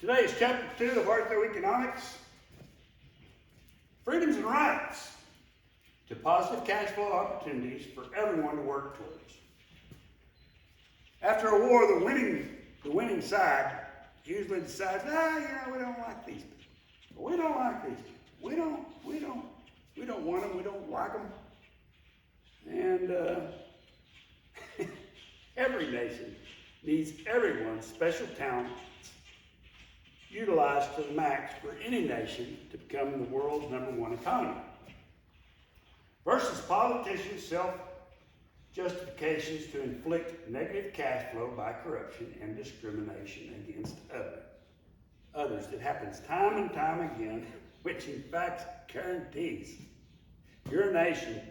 Today is chapter 2 of Artho Economics. Freedoms and rights to positive cash flow opportunities for everyone to work towards. After a war, the winning side usually decides, we don't like these people. We don't like these people. We don't want them. We don't like them. And every nation needs everyone's special talents utilized to the max for any nation to become the world's #1 economy. Versus politicians' self-justifications to inflict negative cash flow by corruption and discrimination against others. It happens time and time again, which in fact guarantees your nation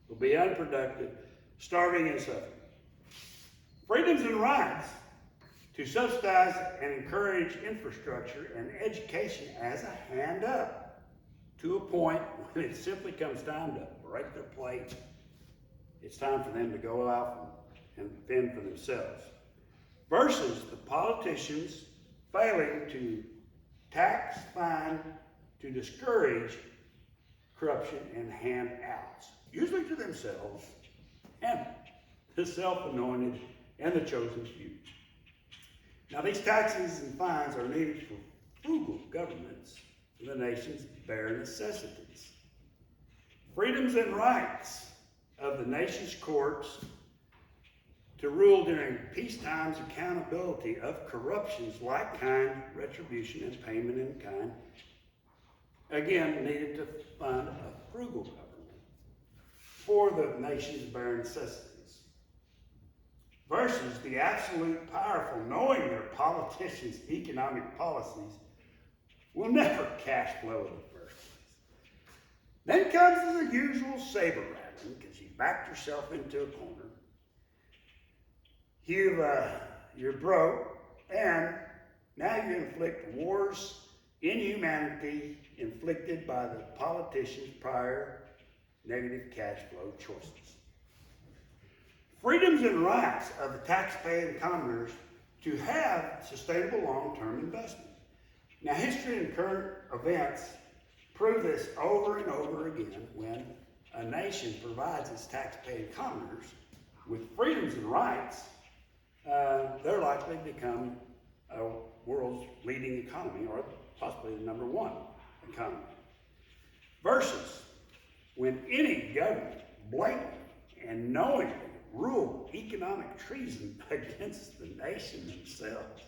will be unproductive, starving, and suffering. Freedoms and rights to subsidize and encourage infrastructure and education as a hand up to a point when it simply comes time to break their plate. It's time for them to go out and fend for themselves. Versus the politicians failing to tax, fine, to discourage corruption and handouts, usually to themselves and the self-anointed and the chosen few. Now, these taxes and fines are needed for frugal governments for the nation's bare necessities. Freedoms and rights of the nation's courts to rule during peacetime's accountability of corruptions like kind, retribution, and payment in kind, again, needed to fund a frugal government for the nation's bare necessities. Versus the absolute powerful, knowing their politicians' economic policies will never cash flow in the first place. Then comes the usual saber rattling because you backed yourself into a corner. You're broke, and now you inflict wars, inhumanity inflicted by the politicians' prior negative cash flow choices. Freedoms and rights of the taxpaying commoners to have sustainable long-term investment. Now, history and current events prove this over and over again. When a nation provides its taxpaying commoners with freedoms and rights, they're likely to become a world's leading economy, or possibly the #1 economy. Versus when any government blatantly and knowingly rule economic treason against the nation themselves,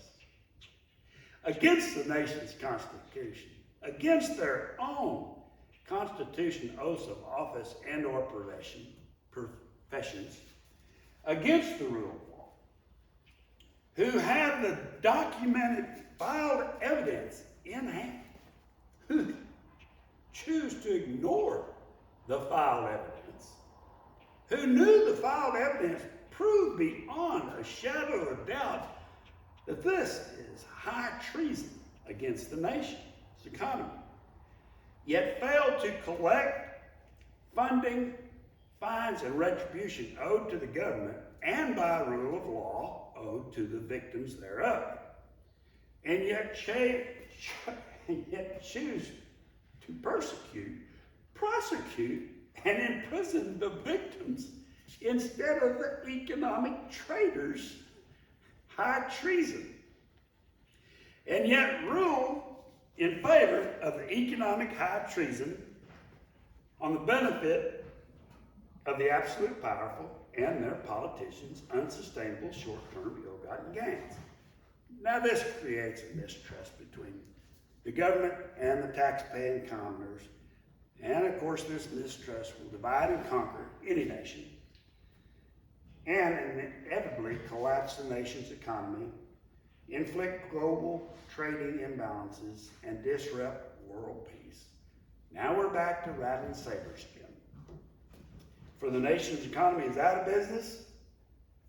against the nation's constitution, against their own constitution, oaths of office and or professions, against the rule of law, who have the documented filed evidence in hand, who choose to ignore the filed evidence, who knew the filed evidence proved beyond a shadow of doubt that this is high treason against the nation's economy, yet failed to collect funding, fines, and retribution owed to the government and by rule of law owed to the victims thereof, and yet choose to persecute, prosecute, and imprison the victims instead of the economic traitors, high treason, and yet rule in favor of the economic high treason on the benefit of the absolute powerful and their politicians' unsustainable short-term ill-gotten gains. Now, this creates a mistrust between the government and the taxpaying commoners. And of course, this mistrust will divide and conquer any nation and inevitably collapse the nation's economy, inflict global trading imbalances, and disrupt world peace. Now we're back to rattling sabers again. For the nation's economy is out of business,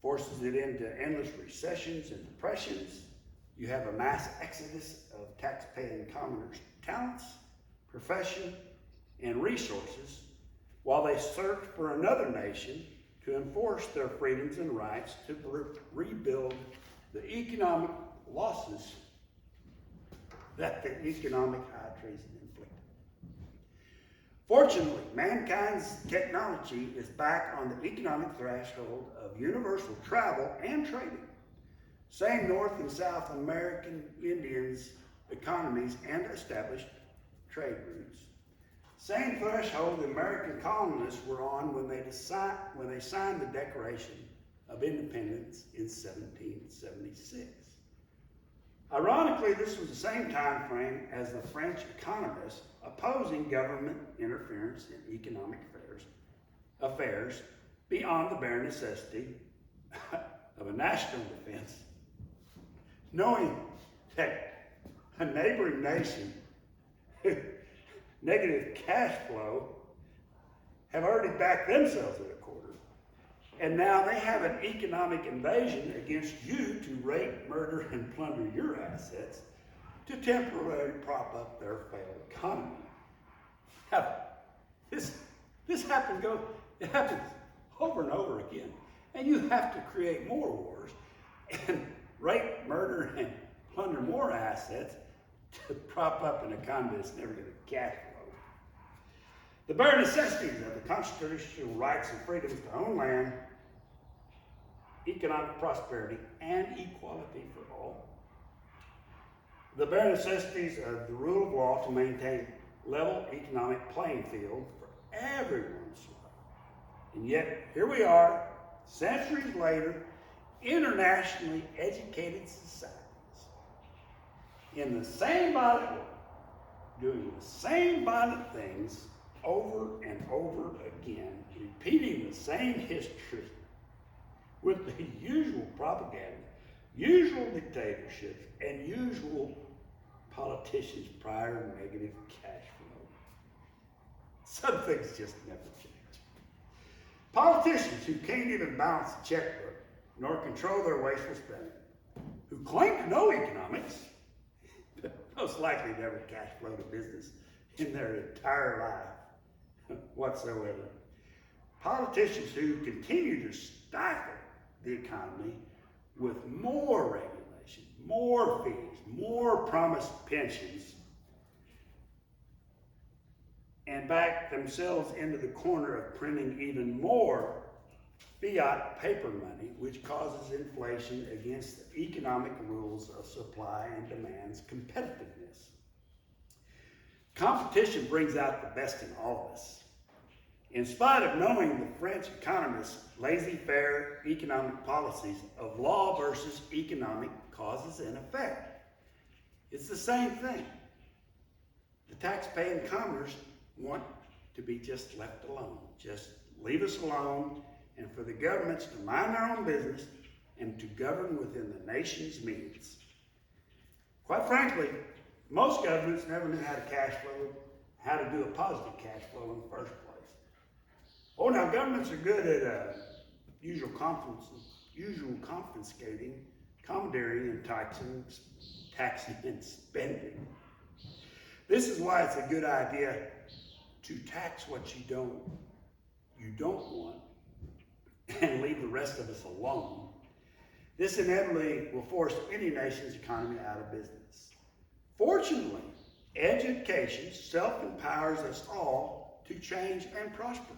forces it into endless recessions and depressions. You have a mass exodus of taxpaying commoners' talents, profession, and resources, while they search for another nation to enforce their freedoms and rights to rebuild the economic losses that the economic high treason inflicted. Fortunately, mankind's technology is back on the economic threshold of universal travel and trading. Same North and South American Indians' economies and established trade routes. Same threshold the American colonists were on when they signed the Declaration of Independence in 1776. Ironically, this was the same time frame as the French economists opposing government interference in economic affairs beyond the bare necessity of a national defense, knowing that a neighboring nation negative cash flow have already backed themselves at a quarter. And now they have an economic invasion against you to rape, murder, and plunder your assets to temporarily prop up their failed economy. Now, this happens over and over again. And you have to create more wars and rape, murder, and plunder more assets to prop up an economy that's never going to cash flow. The bare necessities of the constitutional rights and freedoms to own land, economic prosperity, and equality for all. The bare necessities of the rule of law to maintain level economic playing field for everyone's life. And yet, here we are, centuries later, internationally educated societies, in the same violent way, doing the same violent things over and over again, repeating the same history with the usual propaganda, usual dictatorships, and usual politicians' prior negative cash flow. Some things just never change. Politicians who can't even balance a checkbook, nor control their wasteful spending, who claim to know economics, but most likely never cash flowed a business in their entire life whatsoever. Politicians who continue to stifle the economy with more regulation, more fees, more promised pensions, and back themselves into the corner of printing even more fiat paper money, which causes inflation against the economic rules of supply and demand's competitiveness. Competition brings out the best in all of us. In spite of knowing the French economists' laissez-faire economic policies of law versus economic causes and effect, it's the same thing. The tax-paying commoners want to be just left alone. Just leave us alone, and for the governments to mind their own business and to govern within the nation's means. Quite frankly, most governments never knew how to do a positive cash flow in the first place. Oh, now governments are good at usual confiscating, commandeering, and taxing and spending. This is why it's a good idea to tax what you don't want and leave the rest of us alone. This inevitably will force any nation's economy out of business. Fortunately, education self-empowers us all to change and prosper.